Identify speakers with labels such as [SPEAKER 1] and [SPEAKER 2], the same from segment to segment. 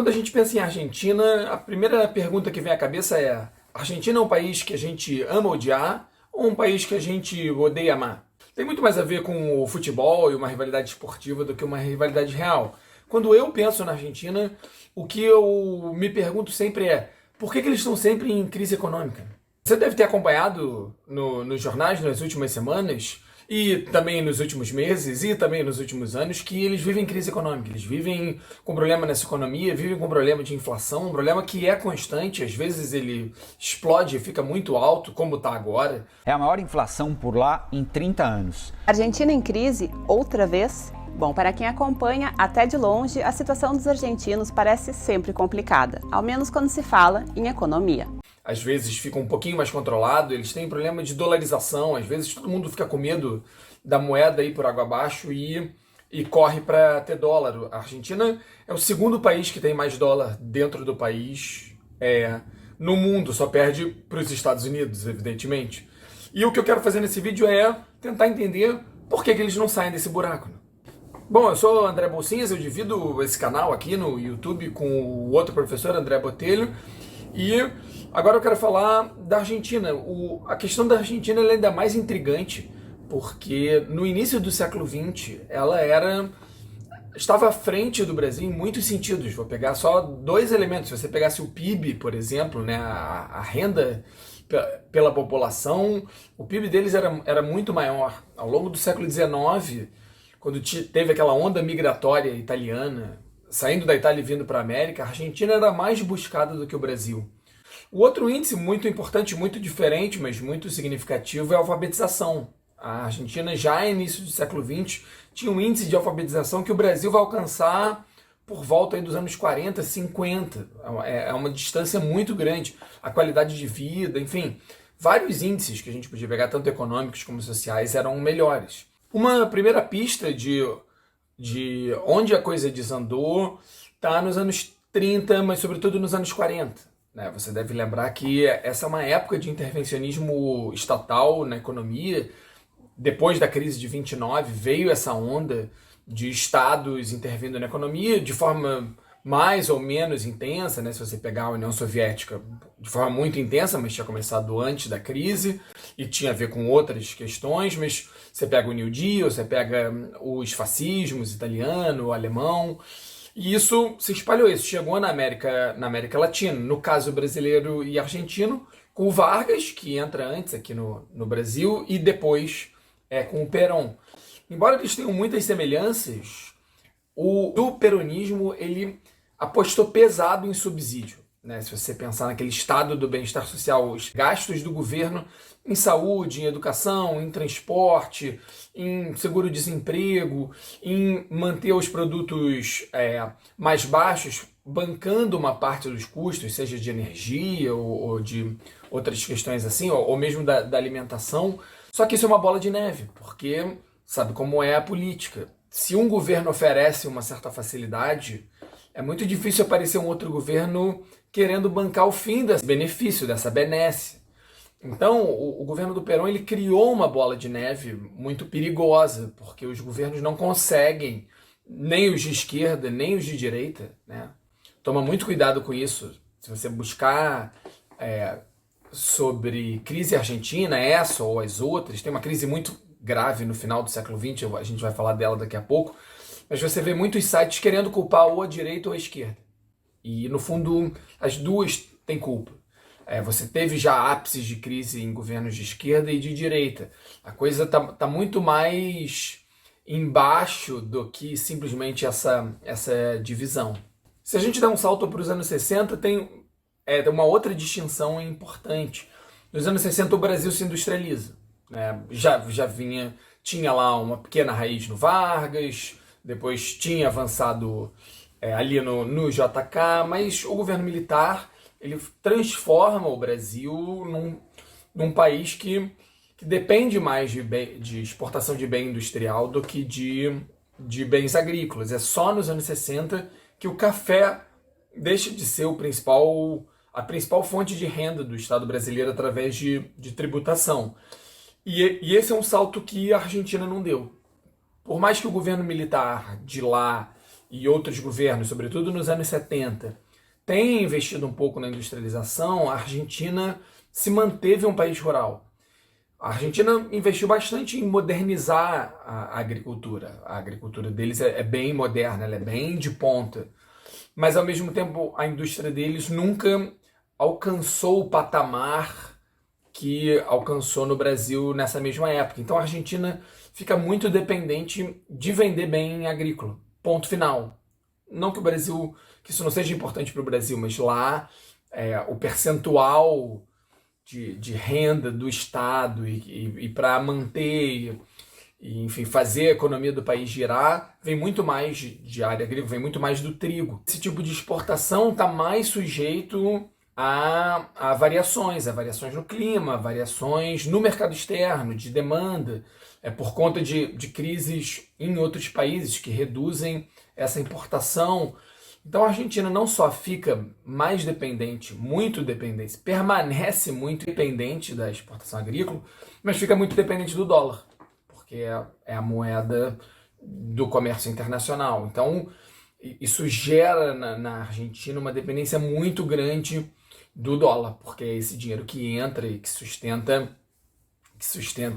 [SPEAKER 1] Quando a gente pensa em Argentina, a primeira pergunta que vem à cabeça é: a Argentina é um país que a gente ama odiar ou um país que a gente odeia amar? Tem muito mais a ver com o futebol e uma rivalidade esportiva do que uma rivalidade real. Quando eu penso na Argentina, o que eu me pergunto sempre é: por que eles estão sempre em crise econômica? Você deve ter acompanhado nos jornais nas últimas semanas e também nos últimos meses e também nos últimos anos que eles vivem crise econômica. Eles vivem com problema nessa economia, vivem com problema de inflação, um problema que é constante. Às vezes ele explode e fica muito alto, como está agora.
[SPEAKER 2] É a maior inflação por lá em 30 anos.
[SPEAKER 3] Argentina em crise, outra vez? Bom, para quem acompanha até de longe, a situação dos argentinos parece sempre complicada, ao menos quando se fala em economia.
[SPEAKER 1] Às vezes fica um pouquinho mais controlado, eles têm problema de dolarização, às vezes todo mundo fica com medo da moeda ir por água abaixo e corre para ter dólar. A Argentina é o segundo país que tem mais dólar dentro do país no mundo, só perde para os Estados Unidos, evidentemente. E o que eu quero fazer nesse vídeo é tentar entender por que eles não saem desse buraco. Bom, eu sou o André Bolsinhas, eu divido esse canal aqui no YouTube com o outro professor, André Botelho, e agora eu quero falar da Argentina. A questão da Argentina é ainda mais intrigante, porque no início do século XX ela estava à frente do Brasil em muitos sentidos. Vou pegar só dois elementos. Se você pegasse o PIB, por exemplo, né, a renda pela população, o PIB deles era muito maior. Ao longo do século XIX, quando teve aquela onda migratória italiana, saindo da Itália e vindo para a América, a Argentina era mais buscada do que o Brasil. O outro índice muito importante, muito diferente, mas muito significativo é a alfabetização. A Argentina, já no início do século XX, tinha um índice de alfabetização que o Brasil vai alcançar por volta aí dos anos 40, 50. É uma distância muito grande. A qualidade de vida, enfim, vários índices que a gente podia pegar, tanto econômicos como sociais, eram melhores. Uma primeira pista de onde a coisa desandou está nos anos 30, mas sobretudo nos anos 40. Né? Você deve lembrar que essa é uma época de intervencionismo estatal na economia. Depois da crise de 29 veio essa onda de estados intervindo na economia de forma mais ou menos intensa, né? Se você pegar a União Soviética, de forma muito intensa, mas tinha começado antes da crise e tinha a ver com outras questões, mas você pega o New Deal, você pega os fascismos italiano, alemão, e isso se espalhou, isso chegou na América Latina, no caso brasileiro e argentino, com o Vargas, que entra antes aqui no Brasil, e depois com o Perón. Embora eles tenham muitas semelhanças, o peronismo ele apostou pesado em subsídio. Né? Se você pensar naquele estado do bem-estar social, os gastos do governo em saúde, em educação, em transporte, em seguro-desemprego, em manter os produtos mais baixos, bancando uma parte dos custos, seja de energia ou de outras questões assim, ou mesmo da alimentação. Só que isso é uma bola de neve, porque sabe como é a política. Se um governo oferece uma certa facilidade, é muito difícil aparecer um outro governo querendo bancar o fim desse benefício, dessa benesse. Então, o governo do Perón ele criou uma bola de neve muito perigosa, porque os governos não conseguem, nem os de esquerda, nem os de direita, né? Toma muito cuidado com isso. Se você buscar sobre crise argentina, essa ou as outras, tem uma crise muito grave no final do século XX, a gente vai falar dela daqui a pouco, mas você vê muitos sites querendo culpar ou a direita ou a esquerda. E, no fundo, as duas têm culpa. Você teve já ápices de crise em governos de esquerda e de direita. A coisa tá muito mais embaixo do que simplesmente essa divisão. Se a gente der um salto para os anos 60, tem uma outra distinção importante. Nos anos 60 o Brasil se industrializa. Né? Tinha lá uma pequena raiz no Vargas, depois tinha avançado ali no JK, mas o governo militar ele transforma o Brasil num país que depende mais de exportação de bem industrial do que de bens agrícolas. É só nos anos 60 que o café deixa de ser a principal fonte de renda do Estado brasileiro através de tributação. E esse é um salto que a Argentina não deu. Por mais que o governo militar de lá e outros governos, sobretudo nos anos 70, têm investido um pouco na industrialização, a Argentina se manteve um país rural. A Argentina investiu bastante em modernizar a agricultura. A agricultura deles é bem moderna, ela é bem de ponta. Mas, ao mesmo tempo, a indústria deles nunca alcançou o patamar que alcançou no Brasil nessa mesma época. Então, a Argentina fica muito dependente de vender bem agrícola. Ponto final. Não que o Brasil, que isso não seja importante para o Brasil, mas lá o percentual de renda do Estado e para manter e, enfim, fazer a economia do país girar, vem muito mais de área agrícola, vem muito mais do trigo. Esse tipo de exportação está mais sujeito a variações no clima, variações no mercado externo, de demanda, por conta de crises em outros países que reduzem essa importação. Então a Argentina não só fica mais dependente, muito dependente, permanece muito dependente da exportação agrícola, mas fica muito dependente do dólar, porque é a moeda do comércio internacional. Então isso gera na Argentina uma dependência muito grande do dólar, porque é esse dinheiro que entra e que sustenta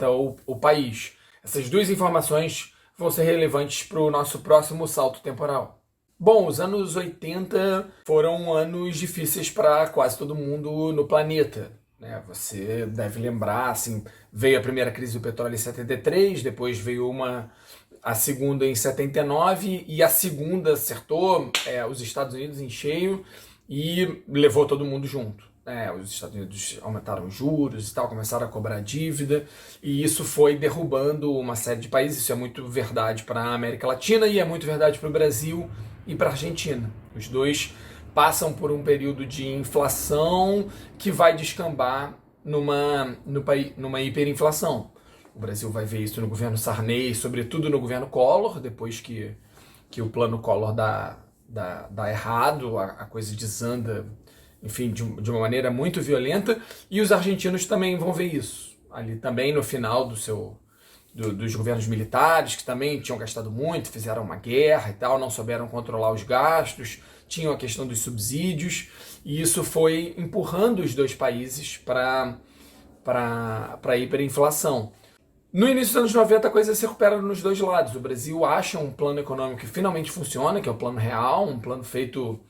[SPEAKER 1] o país. Essas duas informações vão ser relevantes para o nosso próximo salto temporal. Bom, os anos 80 foram anos difíceis para quase todo mundo no planeta, né? Você deve lembrar, assim, veio a primeira crise do petróleo em 73, depois veio a segunda em 79, e a segunda acertou os Estados Unidos em cheio e levou todo mundo junto. Os Estados Unidos aumentaram os juros e tal, começaram a cobrar dívida, e isso foi derrubando uma série de países. Isso é muito verdade para a América Latina e é muito verdade para o Brasil e para a Argentina. Os dois passam por um período de inflação que vai descambar numa hiperinflação. O Brasil vai ver isso no governo Sarney, sobretudo no governo Collor, depois que o plano Collor dá errado, a coisa desanda, enfim, de uma maneira muito violenta, e os argentinos também vão ver isso. Ali também no final dos governos militares, que também tinham gastado muito, fizeram uma guerra e tal, não souberam controlar os gastos, tinham a questão dos subsídios, e isso foi empurrando os dois países para a hiperinflação. No início dos anos 90 a coisa se recupera nos dois lados. O Brasil acha um plano econômico que finalmente funciona, que é o Plano Real, um plano feito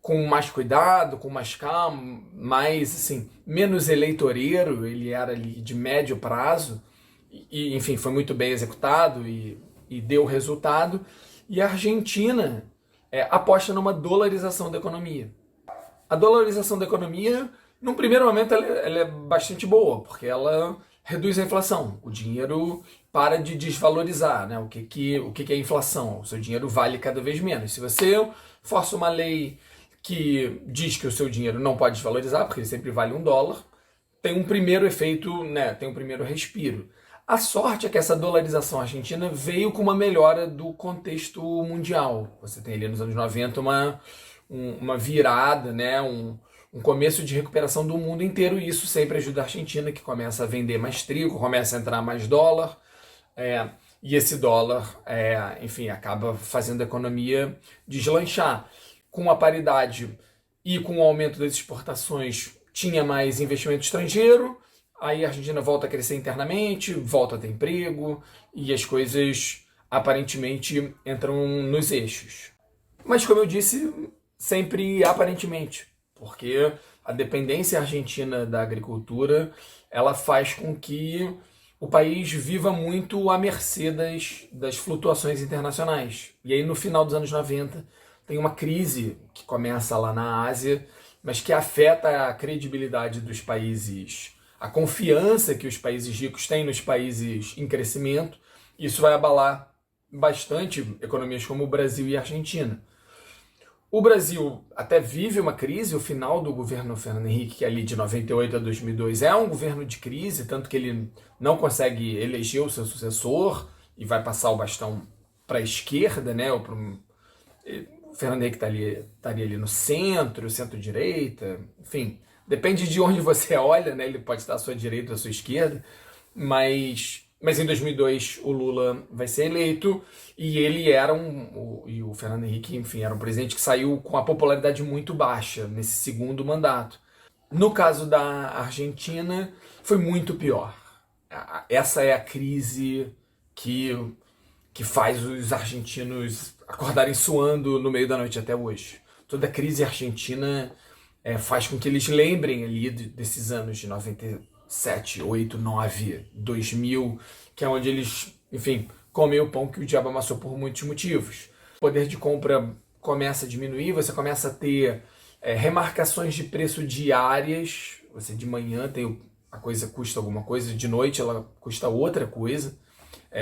[SPEAKER 1] com mais cuidado, com mais calma, mais, assim, menos eleitoreiro. Ele era ali de médio prazo, e enfim, foi muito bem executado e deu resultado. E a Argentina aposta numa dolarização da economia. A dolarização da economia, num primeiro momento, ela é bastante boa, porque ela reduz a inflação. O dinheiro para de desvalorizar, né? O que é inflação? O seu dinheiro vale cada vez menos. Se você força uma lei que diz que o seu dinheiro não pode desvalorizar, porque ele sempre vale $1, tem um primeiro efeito, né? Tem um primeiro respiro. A sorte é que essa dolarização argentina veio com uma melhora do contexto mundial. Você tem ali nos anos 90 uma virada, né? Um começo de recuperação do mundo inteiro, e isso sempre ajuda a Argentina, que começa a vender mais trigo, começa a entrar mais dólar, e esse dólar, enfim, acaba fazendo a economia deslanchar. Com a paridade e com o aumento das exportações, tinha mais investimento estrangeiro, aí a Argentina volta a crescer internamente, volta a ter emprego, e as coisas aparentemente entram nos eixos. Mas, como eu disse, sempre aparentemente, porque a dependência argentina da agricultura, ela faz com que o país viva muito à mercê das flutuações internacionais. E aí no final dos anos 90 tem uma crise que começa lá na Ásia, mas que afeta a credibilidade dos países, a confiança que os países ricos têm nos países em crescimento. Isso vai abalar bastante economias como o Brasil e a Argentina. O Brasil até vive uma crise. O final do governo Fernando Henrique, que é ali de 98 a 2002, é um governo de crise, tanto que ele não consegue eleger o seu sucessor e vai passar o bastão para a esquerda, né? O Fernando Henrique estaria ali no centro-direita, enfim, depende de onde você olha, né? Ele pode estar à sua direita ou à sua esquerda, mas Mas em 2002 o Lula vai ser eleito e ele era e o Fernando Henrique, enfim, era um presidente que saiu com a popularidade muito baixa nesse segundo mandato. No caso da Argentina, foi muito pior. Essa é a crise que faz os argentinos acordarem suando no meio da noite até hoje. Toda a crise argentina faz com que eles lembrem ali desses anos de 97, 8, 9, 2000, que é onde eles, enfim, comem o pão que o diabo amassou por muitos motivos. O poder de compra começa a diminuir, você começa a ter remarcações de preço diárias. Você de manhã a coisa custa alguma coisa, de noite ela custa outra coisa.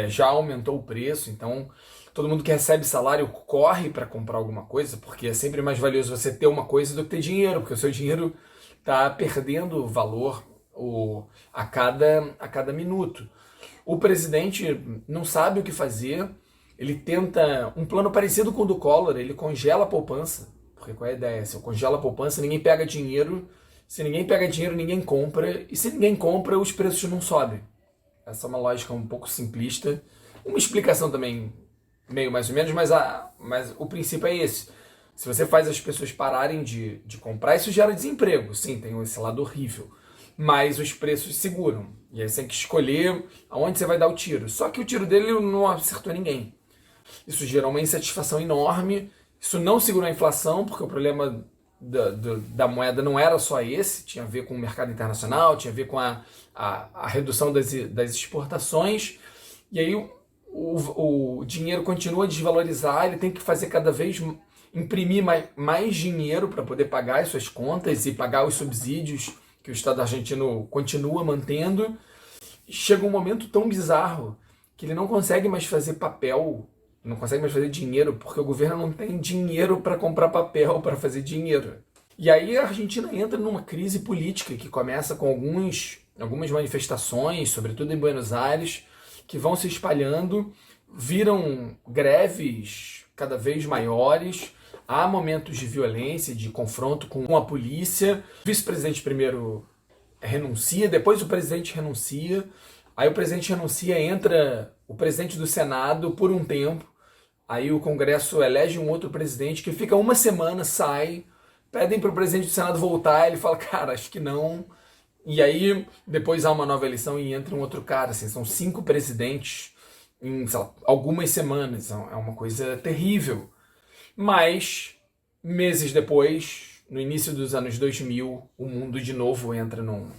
[SPEAKER 1] Já aumentou o preço, então todo mundo que recebe salário corre para comprar alguma coisa, porque é sempre mais valioso você ter uma coisa do que ter dinheiro, porque o seu dinheiro está perdendo valor a cada minuto. O presidente não sabe o que fazer, ele tenta um plano parecido com o do Collor, ele congela a poupança, porque qual é a ideia? Se eu congelo a poupança, ninguém pega dinheiro, se ninguém pega dinheiro, ninguém compra, e se ninguém compra, os preços não sobem. Essa é uma lógica um pouco simplista, uma explicação também meio mais ou menos, mas o princípio é esse. Se você faz as pessoas pararem de comprar, isso gera desemprego. Sim, tem esse lado horrível. Mas os preços seguram. E aí você tem que escolher aonde você vai dar o tiro. Só que o tiro dele não acertou ninguém. Isso gerou uma insatisfação enorme. Isso não segurou a inflação, porque o problema da moeda não era só esse. Tinha a ver com o mercado internacional, tinha a ver com a redução das exportações. E aí o dinheiro continua a desvalorizar, ele tem que fazer cada vez imprimir mais dinheiro para poder pagar as suas contas e pagar os subsídios que o Estado argentino continua mantendo. Chega um momento tão bizarro que ele não consegue mais fazer papel, não consegue mais fazer dinheiro, porque o governo não tem dinheiro para comprar papel, para fazer dinheiro. E aí a Argentina entra numa crise política que começa com algumas manifestações, sobretudo em Buenos Aires, que vão se espalhando, viram greves cada vez maiores, há momentos de violência, de confronto com a polícia. O vice-presidente primeiro renuncia, depois o presidente renuncia, aí o presidente renuncia, entra o presidente do Senado por um tempo, aí o Congresso elege um outro presidente que fica uma semana, sai, pedem para o presidente do Senado voltar, ele fala, cara, acho que não. E aí depois há uma nova eleição e entra um outro cara, assim, são 5 presidentes em, sei lá, algumas semanas, é uma coisa terrível. Mas, meses depois, no início dos anos 2000, o mundo de novo entra num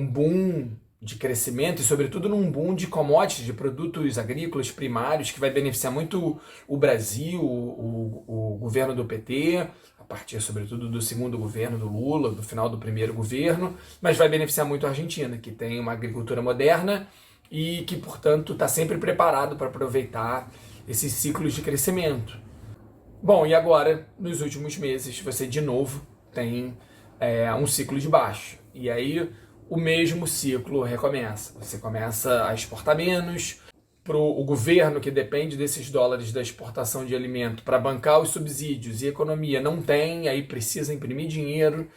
[SPEAKER 1] boom de crescimento e, sobretudo, num boom de commodities, de produtos agrícolas primários, que vai beneficiar muito o Brasil, o governo do PT, a partir, sobretudo, do segundo governo do Lula, do final do primeiro governo, mas vai beneficiar muito a Argentina, que tem uma agricultura moderna e que, portanto, está sempre preparado para aproveitar esses ciclos de crescimento. Bom, e agora, nos últimos meses, você de novo tem um ciclo de baixo. E aí o mesmo ciclo recomeça. Você começa a exportar menos, o governo que depende desses dólares da exportação de alimento para bancar os subsídios e a economia não tem, aí precisa imprimir dinheiro,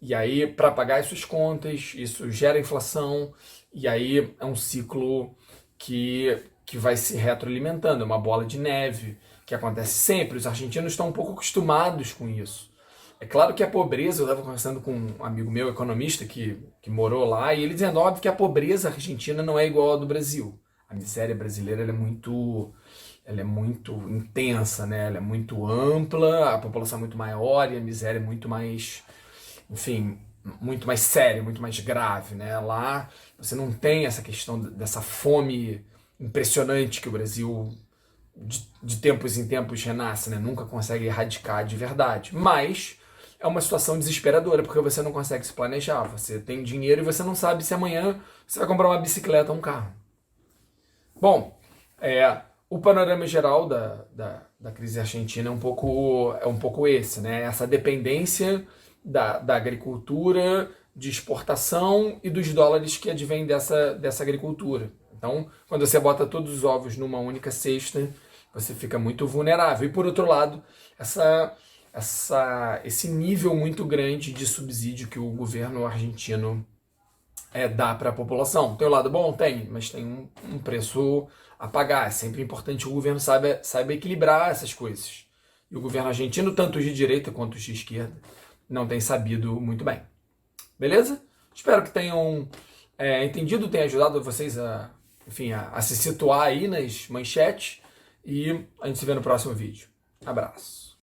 [SPEAKER 1] e aí para pagar as suas contas, isso gera inflação, e aí é um ciclo que vai se retroalimentando, é uma bola de neve, que acontece sempre. Os argentinos estão um pouco acostumados com isso. É claro que a pobreza, eu estava conversando com um amigo meu, economista, que morou lá, e ele dizendo, óbvio que a pobreza argentina não é igual à do Brasil. A miséria brasileira ela é muito intensa, né? Ela é muito ampla, a população é muito maior e a miséria é muito mais, enfim, muito mais séria, muito mais grave, né? Lá você não tem essa questão dessa fome impressionante que o Brasil de tempos em tempos renasce, né? Nunca consegue erradicar de verdade. Mas é uma situação desesperadora, porque você não consegue se planejar. Você tem dinheiro e você não sabe se amanhã você vai comprar uma bicicleta ou um carro. Bom, o panorama geral da crise argentina é um pouco esse, né? Essa dependência da agricultura, de exportação e dos dólares que advêm dessa agricultura. Então, quando você bota todos os ovos numa única cesta, você fica muito vulnerável. E por outro lado, esse nível muito grande de subsídio que o governo argentino dar para a população. Tem o lado bom? Tem, mas tem um preço a pagar. É sempre importante que o governo saiba equilibrar essas coisas. E o governo argentino, tanto os de direita quanto os de esquerda, não tem sabido muito bem. Beleza? Espero que tenham entendido, tenha ajudado vocês a se situar aí nas manchetes. E a gente se vê no próximo vídeo. Abraço.